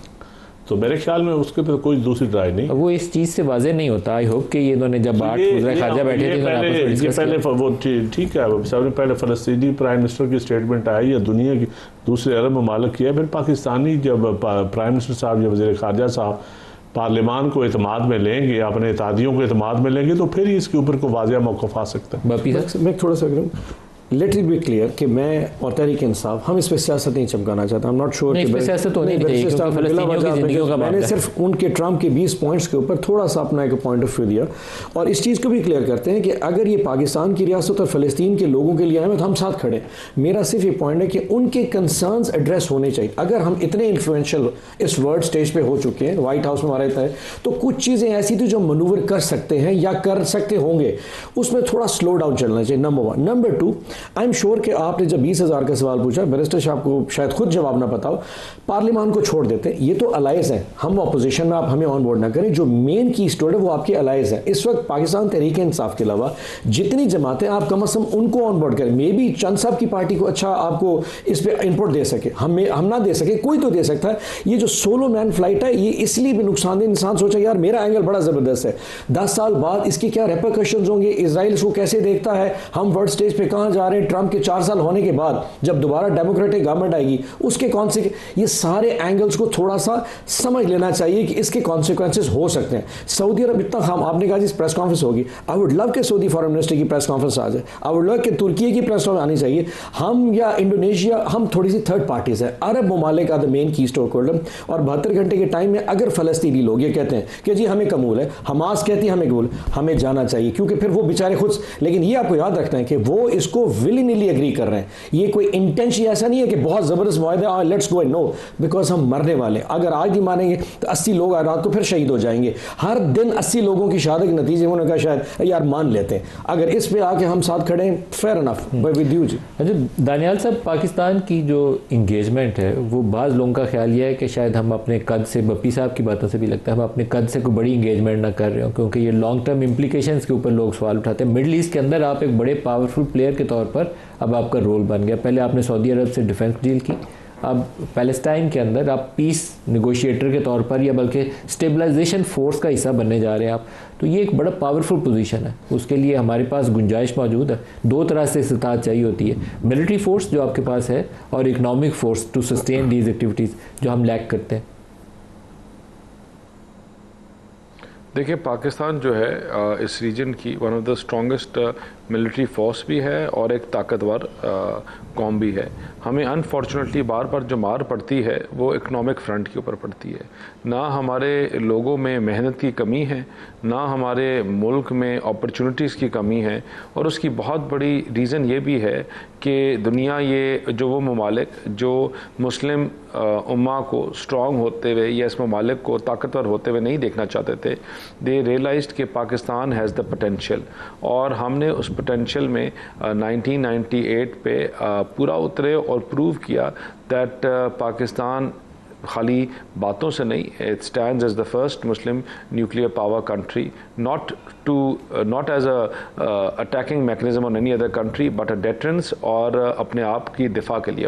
तो मेरे ख्याल में उसके पर कोई दूसरी राय नहीं। वो इस चीज़ से वाज़े नहीं होता। आई होप कि ये इन्होंने जब 8 वज़ीर खारजा बैठे थे पहले वो ठीक है, सबने पहले फ़लस्तीनी प्राइम मिनिस्टर की स्टेटमेंट आई या दुनिया की दूसरे अरब ममालिक की है, फिर पाकिस्तानी जब प्राइम मिनिस्टर साहब या वज़ीर खारजा साहब पार्लियामान को एतमाद में लेंगे, अपने इत्तेहादियों को एतमाद में लेंगे, तो फिर ही इसके ऊपर को वाज़िया मौक़िफ़ आ सकता है। मैं थोड़ा सा लेट इट बी क्लियर कि मैं और तहरीक इंसाफ हम इस पर सियासत नहीं चमकाना चाहता। I'm not sure कि सियासत होनी चाहिए क्योंकि फ़लस्तीनियों की ज़िंदगियों का मैंने सिर्फ उनके ट्रम्प के 20 पॉइंट्स के ऊपर थोड़ा सा अपना एक पॉइंट ऑफ व्यू दिया, और इस चीज़ को भी क्लियर करते हैं कि अगर ये पाकिस्तान की रियासत और फ़लस्तीन के लोगों के लिए आए तो हम साथ खड़े। मेरा सिर्फ ये पॉइंट है कि उनके कंसर्न्स एड्रेस होने चाहिए। अगर हम इतने इन्फ्लुएंशियल इस वर्ल्ड स्टेज पर हो चुके हैं, वाइट हाउस में हमारे तय, तो कुछ चीज़ें ऐसी थी जो मनूवर कर सकते हैं या कर सकते होंगे, उसमें थोड़ा स्लो डाउन चलना चाहिए, number 1। Number 2, I am sure कि आपने जब 20,000 का सवाल पूछा, बैरिस्टर साहब को शायद खुद जवाब ना पता हो, पार्लियामान को छोड़ देते हैं, ये तो अलायंस है, हम ऑपोजिशन में, आप हमें ऑन बोर्ड ना करें, जो मेन की स्टोर है वो आपकी अलायंस है। इस वक्त पाकिस्तान तहरीक इंसाफ के अलावा जितनी जमातें, आप कम अज़ कम उनको ऑन बोर्ड करें। मे बी चंद साहब की पार्टी को अच्छा आपको इस पर इनपुट दे सके, हम ना दे सके, कोई तो दे सकता है। ये जो सोलो मैन फ्लाइट है, ये इसलिए भी नुकसानदेह, इंसान सोचा यार मेरा एंगल बड़ा ज़बरदस्त है, 10 साल बाद इसके क्या रेपरकशंस होंगे, इसराइल इसको कैसे देखता है, हम वर्ल्ड स्टेज पे कहाँ जा रहे हैं, ट्रंप के 4 साल होने के बाद जब दोबारा डेमोक्रेटिक गवर्नमेंट आएगी उसके कौन से, ये सारे एंगल्स को थोड़ा सा समझ लेना चाहिए कि इसके कॉन्सिक्वेंसेस हो सकते हैं। सऊदी अरब इतना खाम, आपने कहा जी प्रेस कॉन्फ्रेंस होगी, आई वुड लव के सऊदी फॉरेन मिनिस्टर की प्रेस कॉन्फ्रेंस आ जाए, आई वुड लव कि तुर्की की प्रेस कॉन्फ्रेंस आनी चाहिए। हम या इंडोनेशिया, हम थोड़ी सी थर्ड पार्टीज है, अरब ममालिक आर द मेन की स्टोक होल्डर, और 72 घंटे के टाइम में अगर फलस्तीनी लोग ये कहते हैं कि जी हमें कबूल है, हमास कहती है हमें कबूल, हमें जाना चाहिए, क्योंकि फिर वो बेचारे खुद, लेकिन ये आपको याद रखना है कि वो इसको विलिंगली एग्री कर रहे हैं, ये कोई इंटेंशन ऐसा नहीं है कि बहुत ज़बरदस्त मुआहदा लेट्स गो, नो, बिकॉज हम मरने वाले, अगर आज नहीं मानेंगे तो 80 लोग रात को फिर शहीद हो जाएंगे। हर दिन 80 लोगों की शहादत के नतीजे में उन्होंने कहा शायद यार मान लेते हैं, अगर इस पे आके हम साथ खड़े हैं, फेयर इनफ विद यू जी। अच्छा दानियाल साहब, पाकिस्तान की जो इंगेजमेंट है वो बाज़ लोगों का ख्याल ये है कि शायद हम अपने कद से, बप्पी साहब की बातों से भी लगता है हम अपने कद से कोई बड़ी इंगेजमेंट ना कर रहे हो, क्योंकि ये लॉन्ग टर्म इम्प्लीकेशंस के ऊपर लोग सवाल उठाते हैं। मिडल ईस्ट के अंदर आप एक बड़े पावरफुल प्लेयर के तौर पर अब आपका रोल बन गया, पहले आपने सऊदी अरब से डिफेंस डील की, अब पैलेस्टाइन के अंदर आप पीस नेगोशिएटर के तौर पर या बल्कि स्टेबलाइजेशन फोर्स का हिस्सा बनने जा रहे हैं आप, तो ये एक बड़ा पावरफुल पोजीशन है। उसके लिए हमारे पास गुंजाइश मौजूद है। दो तरह से इस्तात चाहिए होती है, मिलिट्री फोर्स जो आपके पास है और economic force to sustain these activities जो हम लैक करते हैं। देखिए, पाकिस्तान जो है इस रीजन की one of the strongest military force भी है और एक ताकतवर कौम भी है। हमें अनफॉर्चुनेटली बार बार जो मार पड़ती है वो इकोनॉमिक फ्रंट के ऊपर पड़ती है। ना हमारे लोगों में मेहनत की कमी है, ना हमारे मुल्क में अपॉर्चुनिटीज़ की कमी है, और उसकी बहुत बड़ी रीज़न ये भी है कि दुनिया ये जो वो ममालिक जो मुस्लिम उम्मा को स्ट्रॉन्ग होते हुए या इस ममालिक को ताकतवर होते हुए नहीं देखना चाहते थे, दे रियलाइज्ड कि पाकिस्तान हैज़ द पोटेंशियल, और हमने उस पोटेंशियल में 1998 पे पूरा उतरे और प्रूव किया दैट पाकिस्तान खाली बातों से नहीं, it stands as the first Muslim nuclear power country, not as a attacking mechanism on any other country but a deterrence, और अपने आप की दिफा के लिए,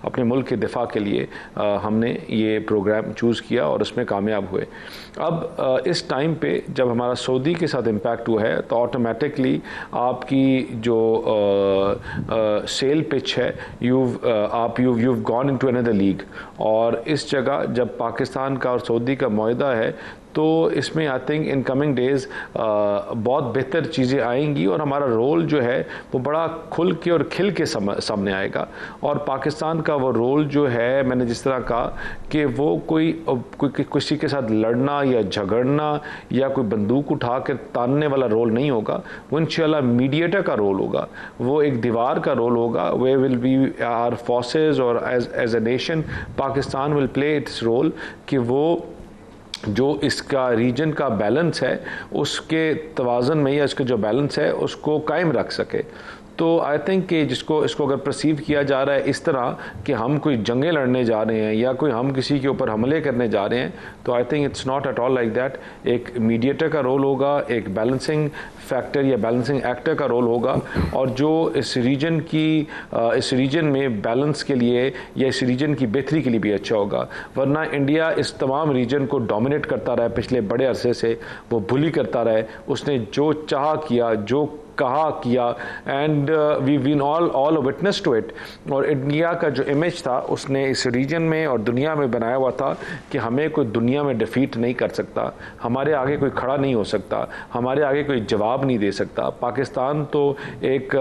अपने मुल्क के दिफा के लिए हमने ये प्रोग्राम चूज़ किया और उसमें कामयाब हुए। अब इस टाइम पे जब हमारा सऊदी के साथ इम्पैक्ट हुआ है तो ऑटोमेटिकली आपकी जो सेल पिच है you've gone into another league, और इस जगह जब पाकिस्तान का और सऊदी का मुआहदा है तो इसमें I think in coming days बहुत बेहतर चीज़ें आएंगी और हमारा रोल जो है वो बड़ा खुल के और खिल के सामने आएगा। और पाकिस्तान का वो रोल जो है, मैंने जिस तरह कहा कि वो कोई किसी के साथ लड़ना या झगड़ना या कोई बंदूक उठा कर तानने वाला रोल नहीं होगा, वो इंशाल्लाह मीडिएटर का रोल होगा, वो एक दीवार का रोल होगा। वे विल बी आवर फोर्सेस और as a nation Pakistan will play its role कि वो जो इसका रीजन का बैलेंस है उसके तवाज़न में या इसका जो बैलेंस है उसको कायम रख सके। तो आई थिंक कि इसको अगर परसीव किया जा रहा है इस तरह कि हम कोई जंगें लड़ने जा रहे हैं या कोई हम किसी के ऊपर हमले करने जा रहे हैं, तो I think it's not at all like that. एक मीडिएटर का रोल होगा, एक बैलेंसिंग फैक्टर या बैलेंसिंग एक्टर का रोल होगा, और जो इस रीजन में बैलेंस के लिए या इस रीजन की बेहतरी के लिए भी अच्छा होगा। वरना इंडिया इस तमाम रीजन को डोमिनेट करता रहा है पिछले बड़े अरसे से, वो बुली करता रहा है, उसने जो चाहा किया, जो कहा किया, and we all witness to it. और इंडिया का जो इमेज था उसने इस रीजन में और दुनिया में बनाया हुआ था कि हमें कोई दुनिया में डिफीट नहीं कर सकता, हमारे आगे कोई खड़ा नहीं हो सकता, हमारे आगे कोई जवाब नहीं दे सकता। पाकिस्तान तो एक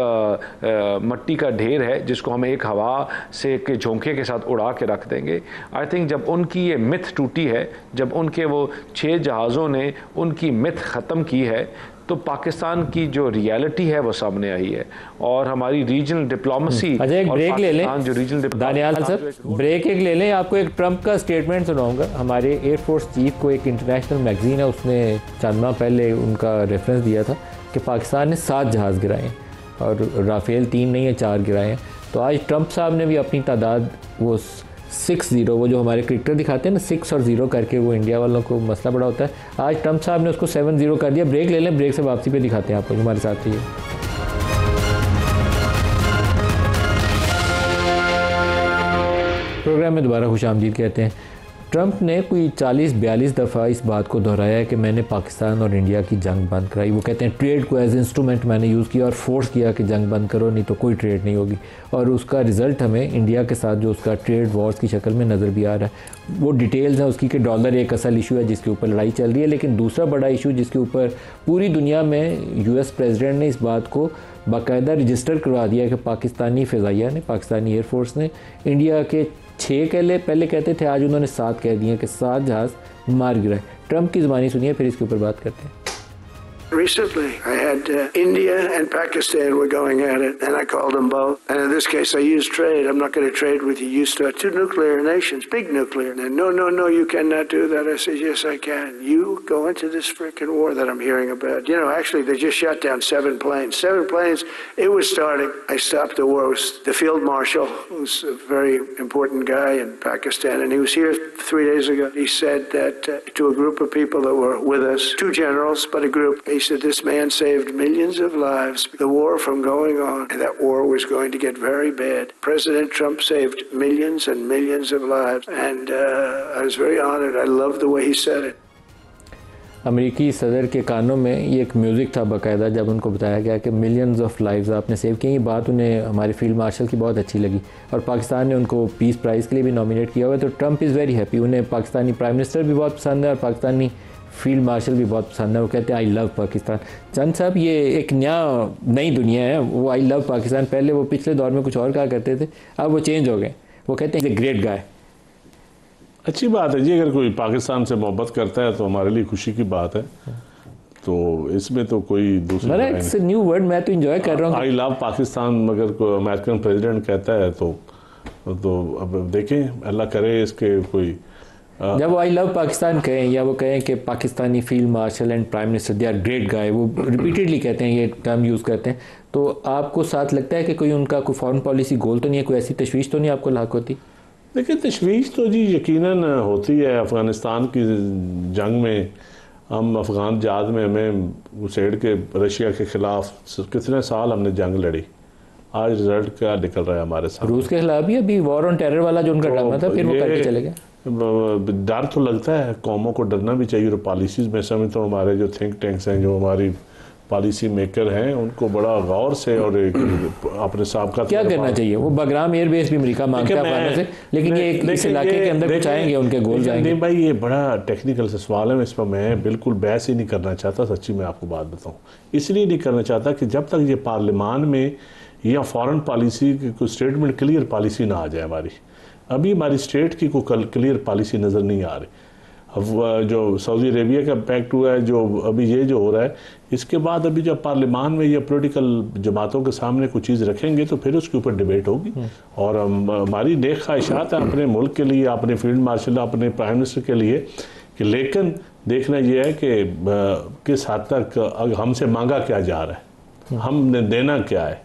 मट्टी का ढेर है जिसको हम एक हवा से के झोंके के साथ उड़ा के रख देंगे। आई थिंक जब उनकी ये मिथ टूटी है, जब उनके वो 6 जहाज़ों ने उनकी मिथ ख़त्म की है, तो पाकिस्तान की जो रियलिटी है वो सामने आई है। और हमारी रीजनल डिप्लोमेसी, अच्छा एक ब्रेक ले लें जो रीजनल दानियाल सर, ब्रेक एक ले लें। आपको एक ट्रंप का स्टेटमेंट सुनाऊंगा। हमारे एयरफोर्स चीफ को एक इंटरनेशनल मैगजीन है, उसने चंद माह पहले उनका रेफरेंस दिया था कि पाकिस्तान ने 7 जहाज़ गिराए और राफेल 3 नहीं है 4 गिराए हैं। तो आज ट्रंप साहब ने भी अपनी तादाद वो 6-0, वो जो हमारे क्रिकेटर दिखाते हैं ना 6 और 0 करके, वो इंडिया वालों को मसला बड़ा होता है, आज ट्रंप साहब ने उसको 7-0 कर दिया। ब्रेक ले लें, ब्रेक से वापसी पे दिखाते हैं आपको, हमारे साथ रहिए। प्रोग्राम में दोबारा खुशामदीद कहते हैं। ट्रंप ने कोई 40-42 दफ़ा इस बात को दोहराया है कि मैंने पाकिस्तान और इंडिया की जंग बंद कराई। वो कहते हैं ट्रेड को एज इंस्ट्रूमेंट मैंने यूज़ किया और फोर्स किया कि जंग बंद करो, नहीं तो कोई ट्रेड नहीं होगी। और उसका रिज़ल्ट हमें इंडिया के साथ जो उसका ट्रेड वॉर्स की शक्ल में नज़र भी आ रहा है। वो डिटेल्स हैं उसकी कि डॉलर एक असल इशू है जिसके ऊपर लड़ाई चल रही है, लेकिन दूसरा बड़ा इशू जिसके ऊपर पूरी दुनिया में US प्रेसिडेंट ने इस बात को बाकायदा रजिस्टर करवा दिया कि पाकिस्तानी फ़िज़ाइया ने, पाकिस्तानी एयरफोर्स ने इंडिया के 6 पहले कहते थे, आज उन्होंने 7 कह दिए कि 7 जहाज़ मार गिराए। ट्रंप की ज़बानी सुनिए, फिर इसके ऊपर बात करते हैं। Recently, I had India and Pakistan were going at it, and I called them both. And in this case, I used trade. I'm not going to trade with you. You start 2 nuclear nations, big nuclear. And no, you cannot do that. I said, yes, I can. You go into this freaking war that I'm hearing about. You know, actually, they just shot down 7 planes. 7 planes. It was starting. I stopped the war. It was the field marshal, who's a very important guy in Pakistan, and he was here 3 days ago. He said that to a group of people that were with us, 2 generals, but a group. he said this man saved millions of lives, the war from going on, and that war was going to get very bad. President Trump saved millions and millions of lives, and I was very honored. I loved the way he said it. अमेरिकी सदर के कानों में ये एक music था बाकायदा, जब उनको बताया गया कि मिलियंस ऑफ लाइव्स आपने सेव की। ये बात उन्हें हमारे फील्ड मार्शल की बहुत अच्छी लगी और पाकिस्तान ने उनको पीस प्राइज़ के लिए भी नॉमिनेट किया हुआ है। तो ट्रंप इज़ वेरी हैप्पी, उन्हें पाकिस्तानी प्राइम मिनिस्टर भी बहुत पसंद है और पाकिस्तानी फील्ड मार्शल भी बहुत पसंद है। वो कहते हैं आई लव पाकिस्तान। चंद साहब, ये एक नई दुनिया है, वो आई लव पाकिस्तान। पहले वो पिछले दौर में कुछ और कहा करते थे, अब वो चेंज हो गए। वो कहते हैं ग्रेट गाय। अच्छी बात है जी, अगर कोई पाकिस्तान से मोहब्बत करता है तो हमारे लिए खुशी की बात है। तो इसमें तो कोई दूसरा न्यू वर्ड मैं तो एंजॉय कर रहा हूँ। आई लव पाकिस्तान मगर कोई अमेरिकन प्रेसिडेंट कहता है तो अब देखें, अल्लाह करे इसके कोई जब वो आई लव पाकिस्तान कहें या वो कहें कि Pakistani field marshal and prime minister they are great guy, वो रिपीटेडली कहते हैं, ये टर्म यूज़ करते हैं, तो आपको साथ लगता है कि कोई उनका कोई फॉरेन पॉलिसी गोल तो नहीं है, कोई ऐसी तशवीश तो नहीं आपको लाक होती? देखिए, तशवीश तो जी यकीनन होती है। अफ़गानिस्तान की जंग में हम अफ़गान जहाज़ में हमें घुसेड़ के रशिया के ख़िलाफ़ कितने साल हमने जंग लड़ी, आज रिजल्ट क्या निकल रहा है हमारे साथ। रूस के खिलाफ भी अभी वॉर ऑन टेरर वाला जो उनका ड्रामा था, फिर वो करके चले गए। डर तो लगता है, कौमों को डरना भी चाहिए। और पॉलिसीज़ में समय तो हमारे जो थिंक टैंक्स हैं, जो हमारी पॉलिसी मेकर हैं, उनको बड़ा गौर से और अपने साहब का क्या करना चाहिए। वो बगराम एयरबेस भी अमेरिका मांगता है अफगानों से, लेकिन ये इस इलाके के अंदर कुछ आएंगे, उनके गोल जाएंगे। नहीं भाई, ये बड़ा टेक्निकल से सवाल है, इस पर मैं बिल्कुल बहस ही नहीं करना चाहता। सच्ची मैं आपको बात बताऊं, इसलिए नहीं करना चाहता कि जब तक ये पार्लियामान में या फॉरेन पॉलिसी की कोई स्टेटमेंट, क्लियर पॉलिसी ना आ जाए हमारी। अभी हमारी स्टेट की कोई क्लियर पॉलिसी नज़र नहीं आ रही। अब जो सऊदी अरेबिया का इम्पैक्ट हुआ है, जो अभी ये जो हो रहा है, इसके बाद अभी जब पार्लियामान में या पॉलिटिकल जमातों के सामने कुछ चीज़ रखेंगे तो फिर उसके ऊपर डिबेट होगी। और हमारी नेक ख्वाहिशात है अपने मुल्क के लिए, अपने फील्ड मार्शल, अपने प्राइम मिनिस्टर के लिए कि, लेकिन देखना यह है कि किस हद तक हमसे मांगा क्या जा रहा है, हमने देना क्या है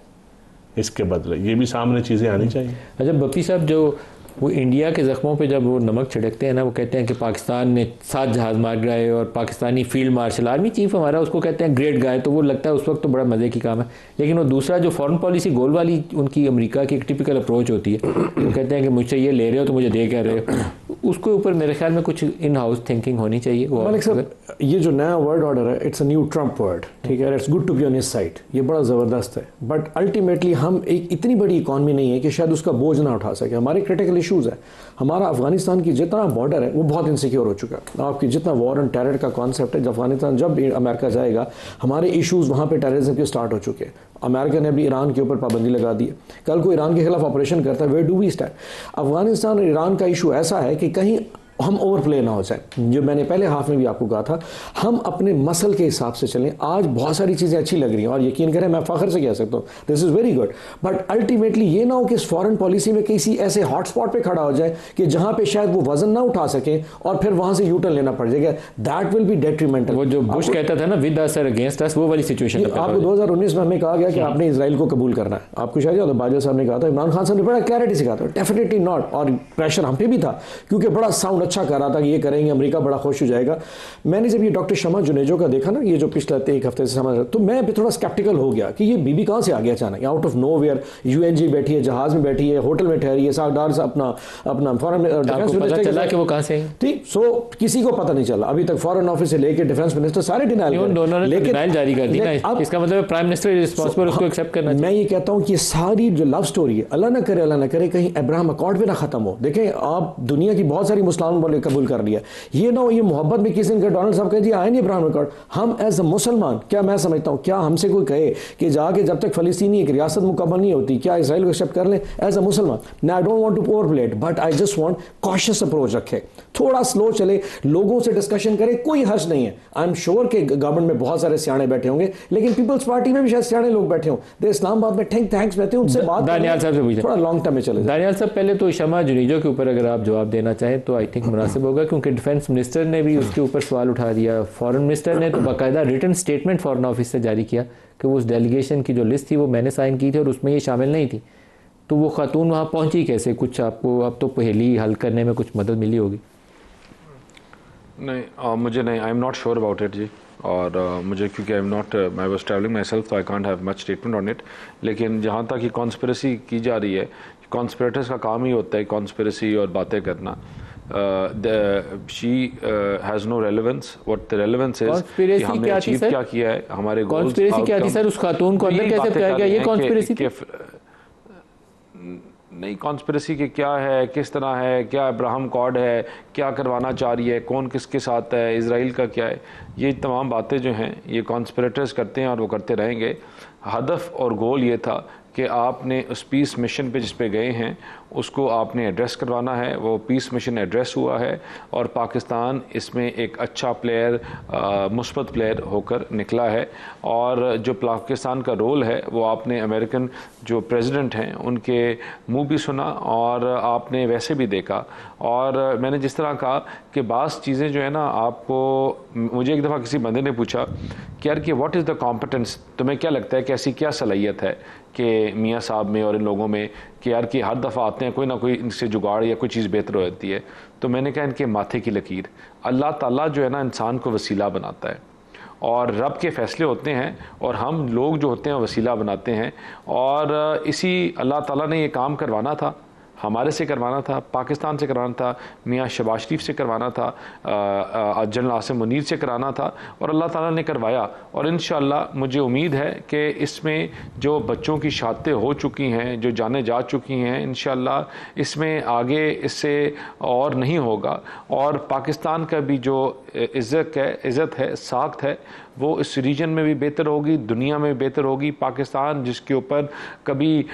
इसके बदले, ये भी सामने चीज़ें आनी चाहिए। अच्छा बप्पी साहब, जो वो इंडिया के ज़ख्मों पे जब वो नमक छिड़कते हैं ना, वो कहते हैं कि पाकिस्तान ने 7 जहाज़ मार गिराए और Pakistani field martial army chief हमारा उसको कहते हैं ग्रेट गाय, तो वो लगता है उस वक्त तो बड़ा मज़े की काम है। लेकिन वो दूसरा जो फॉरेन पॉलिसी गोल वाली उनकी अमेरिका की एक टिपिकल अप्रोच होती है, वो कहते हैं कि मुझसे ये ले रहे हो तो मुझे दे कह रहे हो, उसके ऊपर मेरे ख्याल में कुछ इन हाउस थिंकिंग होनी चाहिए। मालिक साहब, ये जो नया वर्ड ऑर्डर है, it's a new Trump world, ठीक है, it's good to be on his side, ये बड़ा ज़बरदस्त है। बट अल्टीमेटली हम एक इतनी बड़ी इकॉनमी नहीं है कि शायद उसका बोझ ना उठा सके। हमारे क्रिटिकल इशूज़ है। हमारा अफगानिस्तान की जितना बॉर्डर है वो बहुत इनसिक्योर हो चुका है। आपकी जितना वॉर एंड टेरर का कॉन्सेप्ट है, अफगानिस्तान जब अमेरिका जाएगा, हमारे इशूज़ वहाँ पे टेररिज्म के स्टार्ट हो चुके हैं। अमेरिका ने अभी ईरान के ऊपर पाबंदी लगा दी है। कल को ईरान के खिलाफ ऑपरेशन करता है, where do we stand? Afghanistan और ईरान का इशू ऐसा है कि कहीं हम ओवरप्ले ना हो जाए। जो मैंने पहले हाफ में भी आपको कहा था, हम अपने मसल के हिसाब से चलें। आज बहुत सारी चीज़ें अच्छी लग रही हैं और यकीन करें मैं फ़ख्र से कह सकता हूँ this is very good, but ultimately ये ना हो कि इस फॉरेन पॉलिसी में किसी ऐसे हॉटस्पॉट पे खड़ा हो जाए कि जहाँ पे शायद वो वजन ना उठा सके और फिर वहाँ से यूटर्न लेना पड़ जाएगा। That will be detrimental. वो जो बुश कहता था ना, विद अस और अगेंस्ट अस, वो वाली सिचुएशन। आपको 2019 में हमें कहा गया कि आपने इसराइल को कबूल करना है। आपको शायद याद है बाजवा साहब ने कहा था, इमरान खान साहब ने बड़ा क्लैरिटी से कहा था डेफिनेटली नॉट, और प्रेशर हम पे भी था क्योंकि बड़ा साउंड अच्छा कर रहा था कि ये करेंगे, अमेरिका बड़ा खुश हो जाएगा। मैंने जब ये डॉक्टर शमा जुनेजो का देखा ना, ये जो पिछले 1 हफ्ते से समझ, तो मैं भी थोड़ा स्केप्टिकल हो गया कि ये बीबी कहाँ से आ गया अचानक, आउट ऑफ नोवेयर। यूएनजी बैठी है, जहाज में बैठी है, होटल में ठहरी है, सागदार से अपना फॉरेन डिफेंस मिनिस्टर चला कि वो कहाँ से, ठीक, सो किसी को पता नहीं चला अभी तक। फॉरेन ऑफिस से लेकर डिफेंस मिनिस्टर सारे डिनाइल जारी कर दी ना। इसका मतलब प्राइम मिनिस्टर रिस्पांसिबल, उसको एक्सेप्ट करना। मैं ये कहता हूँ कि सारी जो लव स्टोरी है, अल्लाह ना करे कहीं अब्राहम अकॉर्ड भी ना खत्म हो। देखें, आप दुनिया की बहुत सारी मुसलमान बोले कबूल कर लिया, ये ना हो ये मोहब्बत में किसी ने डोनाल्ड साहब कह दिया आए नहीं अब्राहम अकॉर्ड। हम एज अ मुसलमान, क्या मैं समझता हूँ, क्या हमसे कोई कहे कि जाके जब तक फलस्तीनी एक रियासत मुकम्मल नहीं होती, क्या इसराइल को एक्सेप्ट कर लें एज अ मुसलमान? ना, I don't want to overplay it, but I just want cautious approach रखे, थोड़ा स्लो चले, लोगों से डिस्कशन करे, कोई हर्ज नहीं है। आई एम श्योर कि गवर्नमेंट में बहुत सारे सियाने बैठे होंगे, लेकिन पीपल्स पार्टी में भी शायद सियाने लोग बैठे हों। दे इस्लामाबाद में थिंक टैंक्स बैठे हैं, उनसे बात दानियाल साहब से पूछे, थोड़ा लॉन्ग टर्म में चले। दानियाल साहब, पहले तो शमा जुनेजो के ऊपर अगर आप जवाब देना चाहें तो आई थिंक मुनासिब होगा, क्योंकि डिफेंस मिनिस्टर ने भी उसके ऊपर सवाल उठा दिया। फॉरेन मिनिस्टर ने तो बाकायदा रिटन स्टेटमेंट फॉरेन ऑफिस से जारी किया कि वो उस डेलीगेशन की जो लिस्ट थी वो मैंने साइन की थी और उसमें ये शामिल नहीं थी। तो वो खातून वहाँ पहुँची कैसे? कुछ आपको अब तो पहेली हल करने में कुछ मदद मिली होगी। नहीं मुझे नहीं, I am not sure about it जी। और मुझे क्योंकि I am not, I was travelling myself, तो I can't have much statement on it. लेकिन जहाँ तक ये कॉन्स्पिरेसी की जा रही है, कॉन्स्पिरेटर्स का काम ही होता है कॉन्स्पिरेसी और बातें करना। She has no relevance, what the relevance is कि हमने अचीव क्या किया है, हमारे गोल्स। कॉन्स्पिरेसी क्या थी सर? उस खातून को अंदर कैसे पाया गया? ये कॉन्स्पिरेसी नहीं, कॉन्स्पिरेसी के क्या है, किस तरह है, क्या अब्राहम कॉड है, क्या करवाना चाह रही है, कौन किसके साथ है, इजराइल का क्या है, ये तमाम बातें जो हैं ये कॉन्स्पिरेटर्स करते हैं और वो करते रहेंगे। हदफ और गोल ये था कि आपने उस पीस मिशन पे जिस पे गए हैं उसको आपने एड्रेस करवाना है। वो पीस मिशन एड्रेस हुआ है और पाकिस्तान इसमें एक अच्छा प्लेयर, मुस्बत प्लेयर होकर निकला है। और जो पाकिस्तान का रोल है वो आपने अमेरिकन जो प्रेसिडेंट हैं उनके मुंह भी सुना और आपने वैसे भी देखा। और मैंने जिस तरह कहा कि बाज़ चीज़ें जो है ना, आपको, मुझे एक दफ़ा किसी बंदे ने पूछा कि यार कि व्हाट इज़ द कॉम्पिटेंस, तुम्हें क्या लगता है कि ऐसी क्या सलाहियत है कि मियाँ साहब में और इन लोगों में कि यार कि हर दफ़ा आते हैं कोई ना कोई इनसे जुगाड़ या कोई चीज़ बेहतर हो जाती है। तो मैंने कहा इनके माथे की लकीर, अल्लाह ताला जो है ना इंसान को वसीला बनाता है और रब के फ़ैसले होते हैं और हम लोग जो होते हैं वसीला बनाते हैं। और इसी अल्लाह ताला ने ये काम करवाना था, हमारे से करवाना था, पाकिस्तान से करवाना था, मियाँ शहबाज शरीफ से करवाना था, जनरल आसिम मुनीर से कराना था और अल्लाह ताला ने करवाया। और इंशाअल्लाह मुझे उम्मीद है कि इसमें जो बच्चों की शहादतें हो चुकी हैं, जो जाने जा चुकी हैं, इंशाअल्लाह इसमें आगे इससे और नहीं होगा। और पाकिस्तान का भी जो इज़्ज़त है, साख्त है, वो इस रीजन में भी बेहतर होगी, दुनिया में भी बेहतर होगी। पाकिस्तान जिसके ऊपर कभी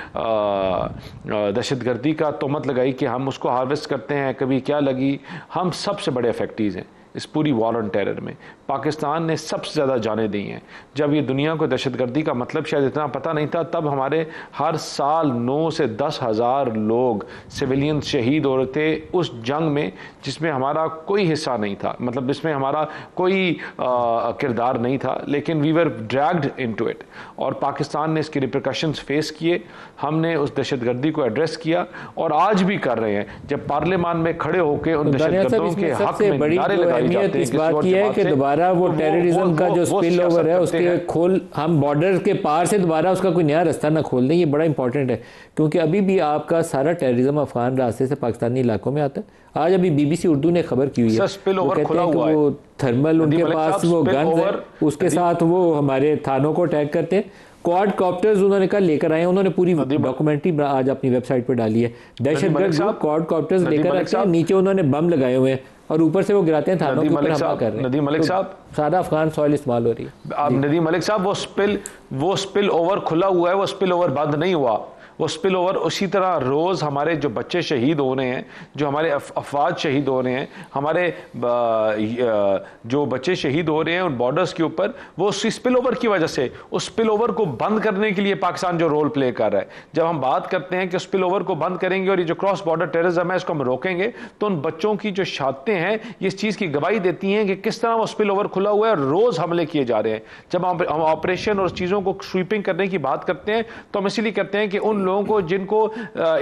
दहशतगर्दी का तोहमत लगाई कि हम उसको हार्वेस्ट करते हैं, कभी क्या लगी, हम सबसे बड़े अफेक्टीज़ हैं इस पूरी वॉर ऑन टेरर में। पाकिस्तान ने सबसे ज़्यादा जानें दी हैं। जब ये दुनिया को दहशतगर्दी का मतलब शायद इतना पता नहीं था, तब हमारे हर साल 9 से 10 हज़ार लोग सिविलियन शहीद हो रहे थे उस जंग में जिसमें हमारा कोई हिस्सा नहीं था, मतलब जिसमें हमारा कोई किरदार नहीं था, लेकिन we were dragged into it. और पाकिस्तान ने इसके रिपरकशंस फेस किए, हमने उस दहशतगर्दी को एड्रेस किया और आज भी कर रहे हैं। जब पार्लियामान में खड़े होकर उन दहशतगर्दों के हक में नारे लगाए जाते हैं, इस बात की है कि दोबारा वो टेररिज्म का जो स्पिल ओवर है उसके खोल, हम बॉर्डर के पार से दोबारा उसका कोई नया रास्ता ना खोल दें। ये बड़ा इंपॉर्टेंट है क्योंकि अभी भी आपका सारा टेररिज्म अफगान रास्ते से पाकिस्तानी इलाकों में आता है। आज अभी BBC उर्दू ने खबर की हुई है, वो कहते हैं कि वो थर्मल उनके पास वो गन्स है, उसके साथ वो हमारे थानों को अटैक करते हैं। क्वाड कॉप्टर्स उन्होंने कहा लेकर आए, उन्होंने पूरी डॉक्यूमेंट्री आज अपनी वेबसाइट पर डाली है। दहशतगर्द क्वाड कॉप्टर्स लेकर आते हैं, नीचे उन्होंने बम लगाए हुए हैं और ऊपर से वो गिराते हैं, थानों के ऊपर हमला कर रहे हैं। नदीम मलिक साहब, सारा अफगान सॉइल इस्तेमाल हो रही है। अब नदीम मलिक साहब, वो स्पिल ओवर खुला हुआ है, वो स्पिल ओवर बंद नहीं हुआ। वो स्पिल ओवर उसी तरह रोज़ हमारे जो बच्चे शहीद हो रहे हैं, जो हमारे अफवाज शहीद हो रहे हैं, हमारे जो बच्चे शहीद हो रहे हैं उन बॉर्डर्स के ऊपर, वो उसी स्पिल ओवर की वजह से, उस स्पिल ओवर को बंद करने के लिए पाकिस्तान जो रोल प्ले कर रहा है। जब हम बात करते हैं कि स्पिल ओवर को बंद करेंगे और ये जो क्रॉस बॉर्डर टेररिज्म है इसको हम रोकेंगे, तो उन बच्चों की जो शहादतें हैं ये इस चीज़ की गवाही देती हैं कि किस तरह वो स्पिल ओवर खुला हुआ है, रोज़ हमले किए जा रहे हैं। जब हम ऑपरेशन और चीज़ों को स्वीपिंग करने की बात करते हैं तो हम इसीलिए करते हैं कि उन लोगों को जिनको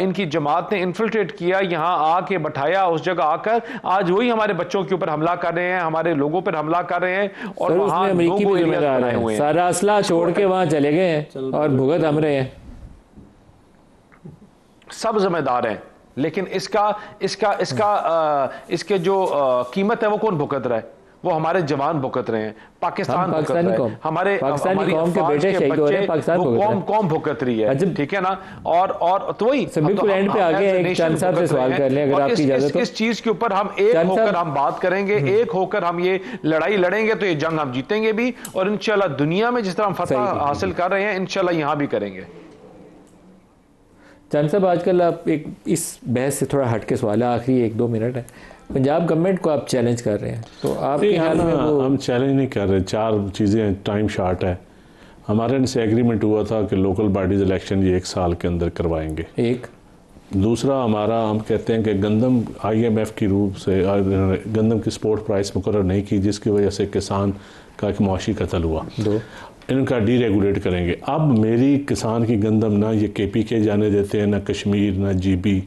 इनकी जमात ने इन्फिल्ट्रेट किया, यहां आके बैठाया, उस जगह आकर आज वही हमारे बच्चों के ऊपर हमला कर रहे हैं, हमारे लोगों पर हमला कर रहे हैं और वहां अमेरिकी भी जिम्मेदार हैं, सारा असला छोड़ के वहां चले गए हैं और भुगत हम रहे हैं। सब जिम्मेदार हैं, लेकिन इसके जो कीमत है वो कौन भुगत रहा है? वो हमारे जवान भुगत रहे हैं, पाकिस्तान भुगत रहा है, हमारे पाकिस्तानी कौम के बेटे शहीद हो रहे हैं, पाकिस्तान कौम भुगत रही है, ठीक है ना। और तो वही बिल्कुल एंड पे आ गए। एक चंद साहब से सवाल कर लें अगर आपकी इजाजत हो। इस चीज के ऊपर हम एक होकर हम बात करेंगे, एक होकर हम ये लड़ाई लड़ेंगे तो ये जंग हम जीतेंगे भी, और इंशाल्लाह दुनिया में जिस तरह हम फतह हासिल कर रहे हैं इंशाल्लाह यहां भी करेंगे। चंद साहब, आजकल आप एक इस बहस से थोड़ा हट के सवाल है, आखिरी 1-2 मिनट है, पंजाब गवर्नमेंट को आप चैलेंज कर रहे हैं, तो आपके ख्याल में वो? हम चैलेंज नहीं कर रहे, 4 चीज़ें, टाइम शार्ट है। हमारे इनसे एग्रीमेंट हुआ था कि लोकल बॉडीज इलेक्शन ये 1 साल के अंदर करवाएंगे। एक दूसरा, हमारा हम कहते हैं कि गंदम IMF की रूप से गंदम की सपोर्ट प्राइस मुकर्रर नहीं की, जिसकी वजह से किसान का एक मुआशी कत्ल हुआ। 2 इनका डीरेगुलेट करेंगे। अब मेरी किसान की गंदम ना ये KPK जाने देते हैं, ना कश्मीर, ना GB,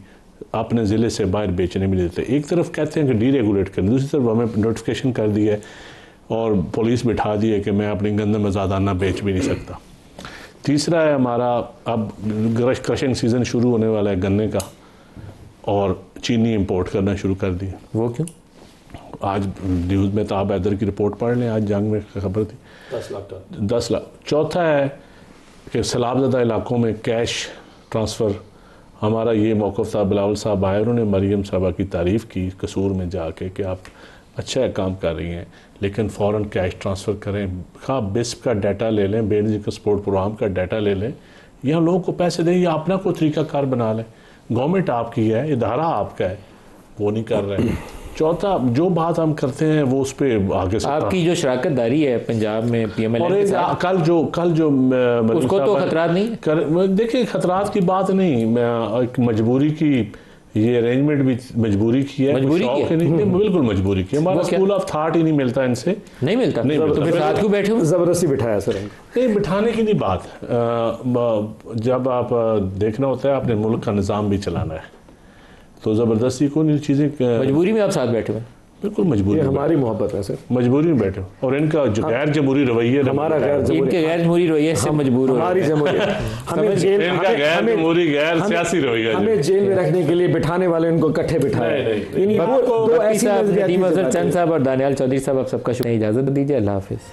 अपने ज़िले से बाहर बेचने में नहीं देते। एक तरफ कहते हैं कि डीरेगुलेट करें, दूसरी तरफ हमें नोटिफिकेशन कर दी है और पुलिस बिठा दी है कि मैं अपनी गंदम आज़ादाना बेच भी नहीं सकता। तीसरा है हमारा अब क्रशिंग सीज़न शुरू होने वाला है गन्ने का, और चीनी इंपोर्ट करना शुरू कर दी। वो क्यों? आज न्यूज़ में ताब हैदर की रिपोर्ट पढ़ लें, आज जंग में खबर थी 10 लाख। चौथा है कि सैलाबज़दा इलाकों में कैश ट्रांसफ़र, हमारा ये मौक़िफ़ था। बिलावल साहब आए, उन्होंने मरियम साहबा की तारीफ़ की कसूर में जाके कि आप अच्छा काम कर रही हैं, लेकिन फ़ौरन कैश ट्रांसफ़र करें। हाँ, बिस्प का डाटा ले लें, बेनज़ीर स्पोर्ट प्रोग्राम का डाटा ले लें, या लोगों को पैसे दें, या अपना कोई तरीक़ाकार बना लें। गवर्नमेंट आपकी है, इदारा आपका है, वो नहीं कर रहे हैं। चौथा, जो बात हम करते हैं वो उस पर आगे से आपकी जो शराकत दारी है पंजाब में PMLN के साथ, कल जो उसको तो खतरात नहीं? देखिए, खतरात की बात नहीं, एक मजबूरी की, ये अरेंजमेंट भी मजबूरी की है, मजबूरी की है? बिल्कुल मजबूरी की। हमारा स्कूल ऑफ थॉट ही नहीं मिलता इनसे, नहीं मिलता। तो फिर साथ क्यों बैठे हो? जबरदस्ती बिठाया सर? नहीं, बिठाने की नहीं बात। जब आप देखना होता है अपने मुल्क का निज़ाम भी चलाना है, तो ज़बरदस्ती को नहीं चीज़ें। मजबूरी में आप साथ बैठे हुए? बिल्कुल मजबूरी, हमारी मोहब्बत है सर, मजबूरी में बैठे। और इनका जो गैर जमहूरी रवैया, हमारा इनके गैर जमहूरी रवैये से मजबूर हो, हमारी जमहूरी, हमें जेल, इनका गैर जमहूरी गैर सियासी रवैया, हमें जेल में रखने के लिए बिठाने वाले उनको इकट्ठे बिठाए। चंद साहब और दानियाल चौधरी साहब, आप सबका शुक्रिया। इजाज़त दीजिए, अल्लाह हाफिज़।